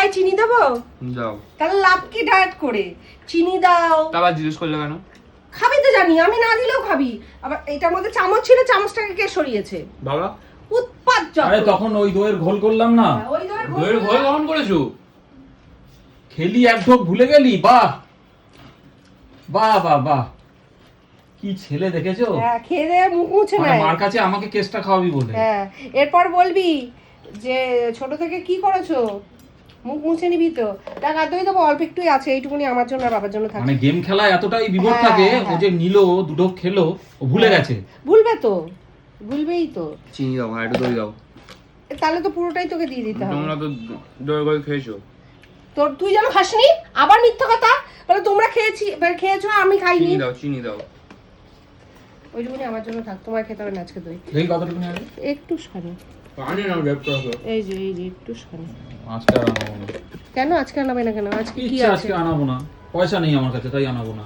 কড়াই চিনি দেবো? দাও। তাহলে লাভ কি ডায়েট করে? চিনি দাও। আবার জিজ্ঞেস করলে কেন? খাবি তো জানি, আমি না দিলেও খাবি। আবার এটার মধ্যে চামচ ছিল, চামচটাকে কে সরিয়েছে? বাবা উৎপাত যত। আরে তখন ওই দইয়ের ঘোল করলাম না, ওই ধর দইয়ের ঘোল কখন করেছো? খেলি এক ঢোক ভুলে গেলি। বাহ বাহ বাহ বাহ, কি ছেলে দেখেছো? হ্যাঁ, খেয়ে দে মুখ মুছে মানে নেয়। মার কাছে আমাকে কেসটা খাওয়াবি বলে। হ্যাঁ, এরপর বলবি যে ছোট থেকে কি করেছো, মুখ মুছে নিবি তো। দেখ আর দই দেবো, অল্প একটুই আছে, এইটুকুনি আমার জন্য আর বাবার জন্য থাকে। মানে গেম খেলায় এতটাই বিভোর হ্যাঁ, থাকে, ও হ্যাঁ। যে নিল দুটো খেলো, ও ভুলে গেছে। ভুলবে তো, ভুলবেই তো। চিনি দাও, আর একটু দই দাও। তাহলে তো পুরোটাই তোকে দিয়ে দিতে হবে। তোমরা তো দইয়ের ঘোল খেয়েছো। তোর তুই যেন খাসনি, আবার মিথ্যা কথা বলে তোমরা খেয়েছো আমি খাইনি। চিনি দাও, চিনি দাও। ওইটুকুনি আমার জন্য থাক, তোমার খেতে হবে না আজকে দই। দেখি কতটুকু নিয়ে আসবে। একটু সানি, পানি নাও, রেপ্ট করো। এই যে একটু সানি। আজকে আর আনাবো না। কেন আজকে আনাবে না কেন? আজকে কি ইচ্ছা আছে? আজকে আনাবো না, পয়সা নেই আমার কাছে, তাই আনাবো না।